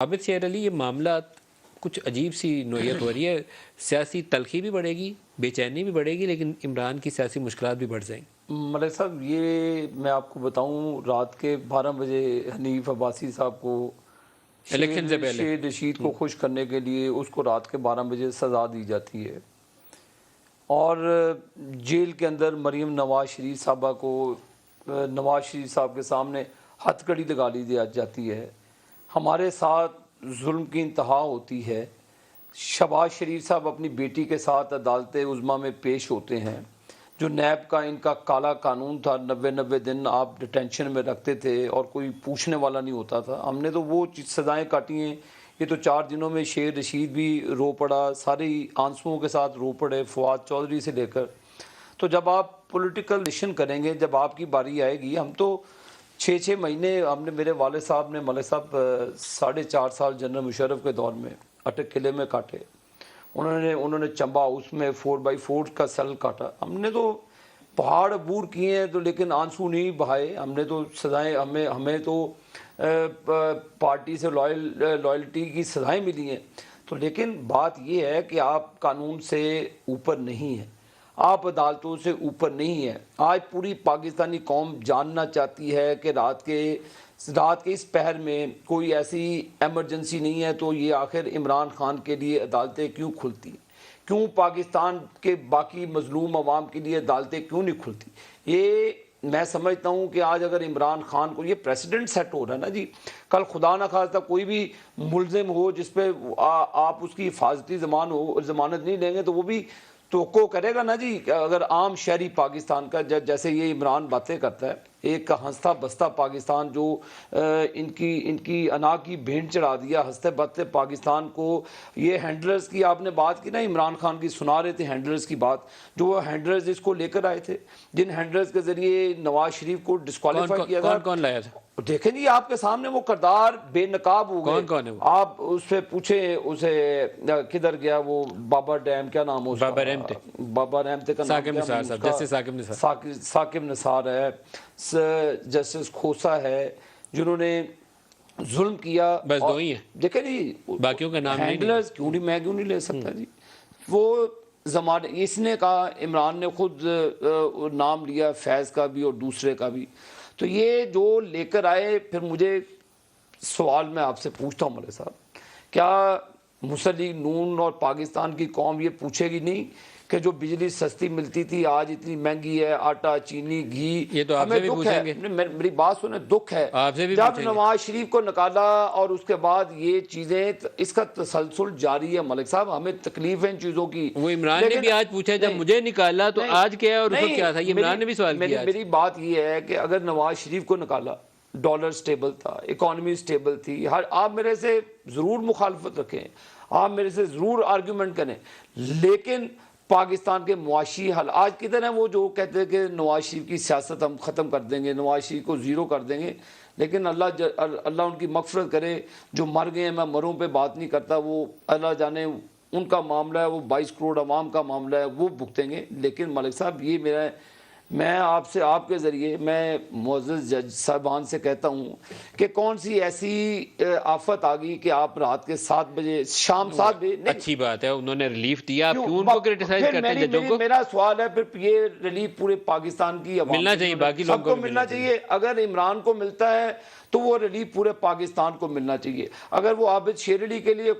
عابد شیر علی، یہ معاملات کچھ عجیب سی نوعیت ہو رہی ہے، سیاسی تلخی بھی بڑھے گی، بے چینی بھی بڑھے گی، لیکن عمران کی سیاسی مشکلات بھی بڑھ جائیں گی۔ ملک صاحب، یہ میں آپ کو بتاؤں، رات کے 12 بجے حنیف عباسی صاحب کو الیکشن سے پہلے شیر رشید کو خوش کرنے کے لیے اس کو رات کے 12 بجے سزا دی جاتی ہے، اور جیل کے اندر مریم نواز شریف صاحبہ کو نواز شریف صاحب کے سامنے ہتھ کڑی لگا لی جاتی ہے۔ ہمارے ساتھ ظلم کی انتہا ہوتی ہے۔ شہباز شریف صاحب اپنی بیٹی کے ساتھ عدالت عظمیٰ میں پیش ہوتے ہیں، جو نیب کا ان کا کالا قانون تھا، 90 دن آپ ڈیٹینشن میں رکھتے تھے اور کوئی پوچھنے والا نہیں ہوتا تھا۔ ہم نے تو وہ سزائیں کاٹی ہیں۔ یہ تو 4 دنوں میں شیر رشید بھی رو پڑا، سارے آنسوؤں کے ساتھ رو پڑے، فواد چودھری سے لے کر۔ تو جب آپ پولیٹیکل ڈسیشن کریں گے، جب آپ کی باری آئے گی، ہم تو 6 مہینے ہم نے، میرے والد صاحب نے، ملک صاحب 4.5 سال جنرل مشرف کے دور میں اٹک قلعے میں کاٹے۔ انہوں نے چمبا ہاؤس میں 4x4 کا سیل کاٹا۔ ہم نے تو پہاڑ عبور کیے ہیں، تو لیکن آنسو نہیں بہائے۔ ہم نے تو سزائیں، ہمیں تو پارٹی سے لائلٹی کی سزائیں ملی ہیں۔ تو لیکن بات یہ ہے کہ آپ قانون سے اوپر نہیں ہیں، آپ عدالتوں سے اوپر نہیں ہیں۔ آج پوری پاکستانی قوم جاننا چاہتی ہے کہ رات کے اس پہر میں کوئی ایسی ایمرجنسی نہیں ہے تو یہ آخر عمران خان کے لیے عدالتیں کیوں کھلتی، کیوں پاکستان کے باقی مظلوم عوام کے لیے عدالتیں کیوں نہیں کھلتی؟ یہ میں سمجھتا ہوں کہ آج اگر عمران خان کو، یہ پریسیڈنٹ سیٹ ہو رہا ہے نا جی، کل خدا نہ خواستہ کوئی بھی ملزم ہو جس پہ آپ اس کی حفاظتی ضمانت نہیں لیں گے تو وہ بھی توقع کرے گا نا جی۔ اگر عام شہری پاکستان کا، جیسے یہ عمران باتیں کرتا ہے، ایک ہنستا بستا پاکستان جو ان کی انا کی بھینٹ چڑھا دیا، ہنستے بستے پاکستان کو۔ یہ ہینڈلرز کی آپ نے بات کی نا، عمران خان کی سنا رہے تھے ہینڈلرز کی بات، جو وہ ہینڈلرز اس کو لے کر آئے تھے، جن ہینڈلرز کے ذریعے نواز شریف کو ڈسکوالیفائی کیا تھا۔ کون لایا تھا؟ دیکھیں جی، آپ کے سامنے وہ کردار بے نقاب ہو گئے۔ کون ہے وہ؟ آپ اس سے پوچھیں، اسے کدھر گیا وہ بابا ڈیم، کیا نام ہے اس کا؟ بابا رحمتے، بابا رحمتے کا نام ثاقب نثار صاحب، جسٹس ثاقب نثار، ثاقب نثار ہے، جسٹس کھوسا ہے، جنہوں نے ظلم کیا۔ بس 2 ہی ہیں، دیکھیں جی، باقیوں کا نام ہینڈلرز کیوں نہیں، میں کیوں نہیں لے سکتا جی؟ وہ زمانے، اس نے کہا، عمران نے خود نام لیا، فیض کا بھی اور دوسرے کا بھی۔ تو یہ جو لے کر آئے، پھر مجھے سوال میں آپ سے پوچھتا ہوں ملک صاحب، کیا مسلم لیگ نون اور پاکستان کی قوم یہ پوچھے گی نہیں کہ جو بجلی سستی ملتی تھی آج اتنی مہنگی ہے، آٹا، چینی، گھی؟ یہ تو آپ سے بھی پوچھیں گے، میری بات سنیں، دکھ ہے آپ سے بھی جب نواز شریف کو نکالا اور اس کے بعد یہ چیزیں، اس کا تسلسل جاری ہے ملک صاحب۔ ہمیں تکلیف ہے ان چیزوں کی۔ وہ عمران نے بھی آج پوچھا، جب مجھے نکالا تو آج کیا ہے اور اس کو کیا تھا، یہ عمران نے بھی سوال کیا۔ میری بات یہ ہے کہ اگر نواز شریف کو نکالا، ڈالر سٹیبل تھا، اکانومی سٹیبل تھی، آپ میرے سے ضرور مخالفت رکھیں، آپ میرے سے ضرور آرگیومنٹ کریں، لیکن پاکستان کے معاشی حال آج کدھر ہیں؟ وہ جو کہتے ہیں کہ نواز شریف کی سیاست ہم ختم کر دیں گے، نواز شریف کو زیرو کر دیں گے، لیکن اللہ ان کی مغفرت کرے، جو مر گئے ہیں، میں مروں پہ بات نہیں کرتا، وہ اللہ جانے ان کا معاملہ ہے، وہ 22 کروڑ عوام کا معاملہ ہے، وہ بھگتیں گے۔ لیکن ملک صاحب، یہ میں آپ سے، آپ کے ذریعے میں معزز جج صاحبان سے کہتا ہوں کہ کون سی ایسی آفت آ گئی کہ آپ رات کے 7 بجے، شام 7 بجے، اچھی بات ہے، انہوں نے ریلیف دیا، آپ کیوں ان کو کرٹیسائز کرتے ہیں ججوں کو؟ میرا سوال ہے، پھر یہ ریلیف پورے پاکستان کی عوام ملنا چاہیے، باقی لوگوں سب کو ملنا چاہیے۔ اگر عمران کو ملتا ہے تو وہ ریلیف پورے پاکستان کو ملنا چاہیے۔ اگر وہ عابد شیر علی کے لیے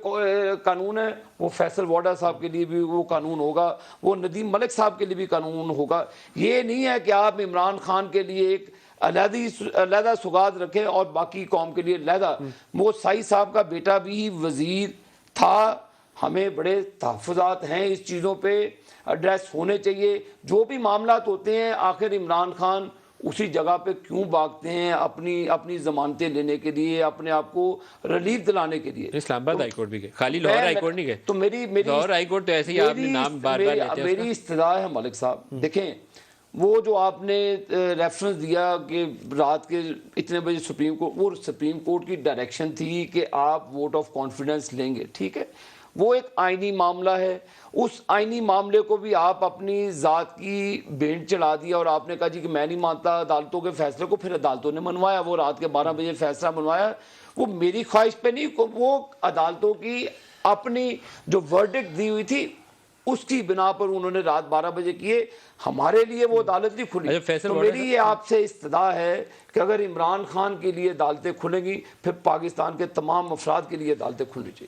قانون ہے، وہ فیصل واڈا صاحب کے لیے بھی وہ قانون ہوگا، وہ ندیم ملک صاحب کے لیے بھی قانون ہوگا۔ یہ نہیں ہے کہ آپ عمران خان کے لیے ایک علیحدہ سوگات رکھیں اور باقی قوم کے لیے علیحدہ۔ وہ سائی صاحب کا بیٹا بھی وزیر تھا۔ ہمیں بڑے تحفظات ہیں اس چیزوں پہ، ایڈریس ہونے چاہیے۔ جو بھی معاملات ہوتے ہیں، آخر عمران خان اسی جگہ پہ کیوں بھاگتے ہیں اپنی ضمانتیں لینے کے لیے، اپنے آپ کو ریلیف دلانے کے لیے؟ اسلام آباد ہائی کورٹ بھی گئے، خالی لاہور ہائی کورٹ نہیں گئے۔ تو لاہور ہائی کورٹ تو ایسے ہی آپ نے نام بار بار لیتے ہیں۔ میری استدعا ہے ملک صاحب، دیکھیں وہ جو آپ نے ریفرنس دیا کہ رات کے اتنے بجے سپریم کورٹ، وہ سپریم کورٹ کی ڈائریکشن تھی کہ آپ ووٹ آف کانفیڈنس لیں گے، ٹھیک ہے، وہ ایک آئینی معاملہ ہے. اس آئینی معاملے کو بھی آپ اپنی ذات کی بینٹ چڑھا دیا اور آپ نے کہا جی کہ میں نہیں مانتا عدالتوں کے فیصلے کو. پھر عدالتوں نے منوایا, وہ رات کے 12 بجے فیصلہ منوایا. وہ میری خواہش پہ نہیں, وہ عدالتوں کی اپنی جو ورڈکٹ دی ہوئی تھی اس کی بنا پر انہوں نے رات 12 بجے کیے. ہمارے لیے وہ عدالت نہیں کھلی. تو میری یہ آپ سے استدعا ہے کہ اگر عمران خان کے لیے عدالتیں کھلیں گی, پھر پاکستان کے تمام افراد کے لیے عدالتیں کھلنی چاہیے.